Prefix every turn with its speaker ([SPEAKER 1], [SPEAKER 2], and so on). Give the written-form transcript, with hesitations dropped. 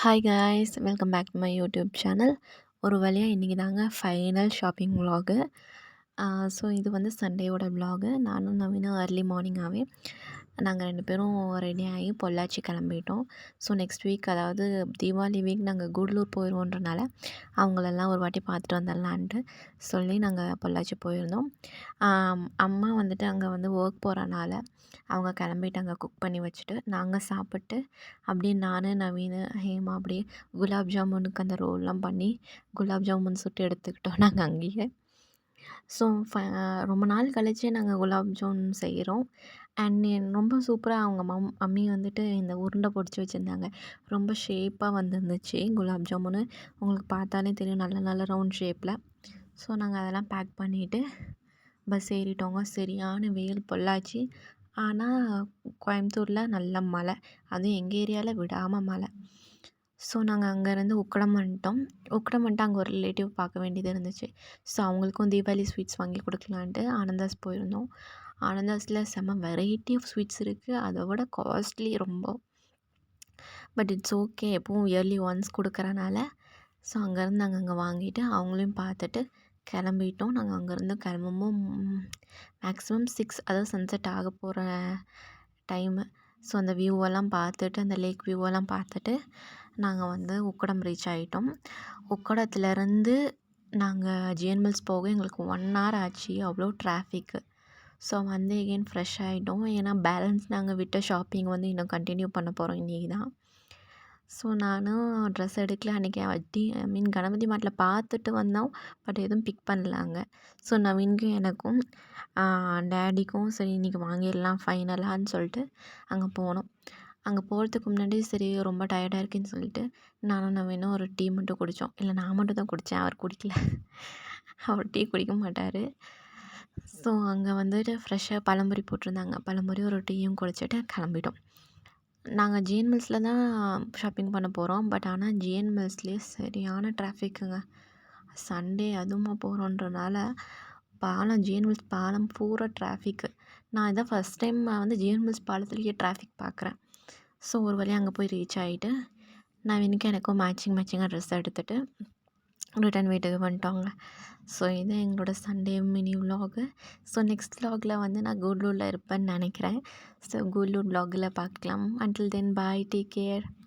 [SPEAKER 1] Hi guys, welcome back to my YouTube channel. ஒரு வழியாக இன்றைக்கி தாங்க ஃபைனல் ஷாப்பிங் விலாகு. ஸோ இது வந்து சண்டேவோட விலாகு. நானும் நவீனும் ஏர்லி மார்னிங்காகவே நாங்கள் 2 பேரும் ரெடி ஆகி பொள்ளாச்சி கிளம்பிட்டோம். ஸோ நெக்ஸ்ட் வீக், அதாவது தீபாவளி வீக் நாங்கள் கூடலூர் போயிடுவோன்றனால அவங்களெல்லாம் ஒரு வாட்டி பார்த்துட்டு வந்துடலான்ட்டு சொல்லி நாங்கள் பொள்ளாச்சி போயிருந்தோம். அம்மா வந்துட்டு அங்கே வந்து ஒர்க் போகிறனால அவங்க கிளம்பிட்டு அங்கே குக் பண்ணி வச்சுட்டு நாங்கள் சாப்பிட்டு அப்படியே நான், நவீன், ஹேமா அப்படியே குலாப் ஜாமுனுக்கு அந்த ரோல்லாம் பண்ணி குலாப் ஜாமுன் சுட்டு எடுத்துக்கிட்டோம் நாங்கள் அங்கேயே. ஸோ ரொம்ப நாள் கழிச்சு நாங்கள் குலாப் ஜாமுன் செய்கிறோம். அண்ட் ரொம்ப சூப்பராக அவங்க மம்மி வந்துட்டு இந்த உருண்டை பிடிச்சி வச்சுருந்தாங்க. ரொம்ப ஷேப்பாக வந்துருந்துச்சு குலாப் ஜாமுனு. உங்களுக்கு பார்த்தாலே தெரியும், நல்ல நல்ல ரவுண்ட் ஷேப்பில். ஸோ நாங்கள் அதெல்லாம் பேக் பண்ணிவிட்டு பஸ் ஏறிட்டோங்க. சரியான வெயில் பொள்ளாச்சி. ஆனால் கோயம்புத்தூரில் நல்ல மழை, அதுவும் எங்கள் ஏரியாவில் விடாமல் மழை. ஸோ நாங்கள் அங்கேருந்து உக்கடம் வந்துட்டோம். உக்கடம் வந்துட்டு அங்கே ஒரு ரிலேட்டிவ் பார்க்க வேண்டியது இருந்துச்சு. ஸோ அவங்களுக்கும் தீபாவளி ஸ்வீட்ஸ் வாங்கி கொடுக்கலான்ட்டு ஆனந்தாஸ் போயிருந்தோம். ஆனந்தாஸில் செம்ம வெரைட்டி ஆஃப் ஸ்வீட்ஸ் இருக்குது. அதை விட காஸ்ட்லி ரொம்ப. பட் இட்ஸ் ஓகே, எப்பவும் இயர்லி ஒன்ஸ் கொடுக்குறனால. ஸோ அங்கேருந்து நாங்கள் அங்கே வாங்கிட்டு அவங்களையும் பார்த்துட்டு கிளம்பிட்டோம். நாங்கள் அங்கேருந்து கிளம்பும்போது மேக்ஸிமம் 6, அதாவது சன்செட் ஆக போகிற டைமு. ஸோ அந்த வியூவெல்லாம் பார்த்துட்டு, அந்த லேக் வியூவெல்லாம் பார்த்துட்டு நாங்கள் வந்து உக்கடம் ரீச் ஆகிட்டோம். உக்கடத்துலேருந்து நாங்கள் ஜிஎன்மில்ஸ் போக எங்களுக்கு 1 hour ஆச்சு. அவ்வளோ டிராஃபிக்கு. ஸோ வந்து எகெயின் ஃப்ரெஷ் ஆகிட்டோம். ஏன்னா பேலன்ஸ் நாங்கள் விட்ட ஷாப்பிங் வந்து இன்னும் கண்டினியூ பண்ண போகிறோம் இன்றைக்கி தான். ஸோ நானும் ட்ரெஸ் எடுக்கல அன்றைக்கி. கணபதி மாட்டில் பார்த்துட்டு வந்தோம். பட் எதுவும் பிக் பண்ணலாங்க. ஸோ நவீனுக்கும் எனக்கும் டேடிக்கும் சரி இன்றைக்கி வாங்கிடலாம் ஃபைனலான்னு சொல்லிட்டு அங்கே போனோம். அங்கே போகிறதுக்கு முன்னாடி சரி ரொம்ப டயர்டாக இருக்குன்னு சொல்லிட்டு நானும் நவீனும் ஒரு டீ மட்டும் குடித்தோம். இல்லை, நான் மட்டும் தான் குடித்தேன், அவர் குடிக்கல. அவர் டீ குடிக்க மாட்டார். ஸோ அங்கே வந்துட்டு ஃப்ரெஷ்ஷாக பழம்பொரி போட்டிருந்தாங்க. பழம்பொரி ஒரு டீயும் குடிச்சிட்டு கிளம்பிட்டோம். நாங்கள் ஜிஎன்மில்ஸில் தான் ஷாப்பிங் பண்ண போகிறோம். பட் ஆனால் ஜிஎன்மில்ஸ்லேயே சரியான டிராஃபிக்குங்க. சண்டே அதுவுமா போகிறோன்றனால ஜிஎன்மில்ஸ் பாலம் பூரா டிராஃபிக்கு. நான் இதான் ஃபஸ்ட் டைம் வந்து ஜிஎன்மில்ஸ் பாலத்துலேயே டிராஃபிக் பார்க்குறேன். ஸோ ஒரு வழியாக அங்கே போய் ரீச் ஆகிட்டு நவீனுக்கு எனக்கும் மேட்சிங்காக ட்ரெஸ் எடுத்துகிட்டு ரிட்டன் வீட்டுக்கு வந்துட்டோங்க. ஸோ இது எங்களோட Sunday mini vlog. So next விலாகில் வந்து நான் கூடலூரில் இருப்பேன்னு நினைக்கிறேன். ஸோ கூடலூர் விலாகில் பார்க்கலாம். Until then bye, take care.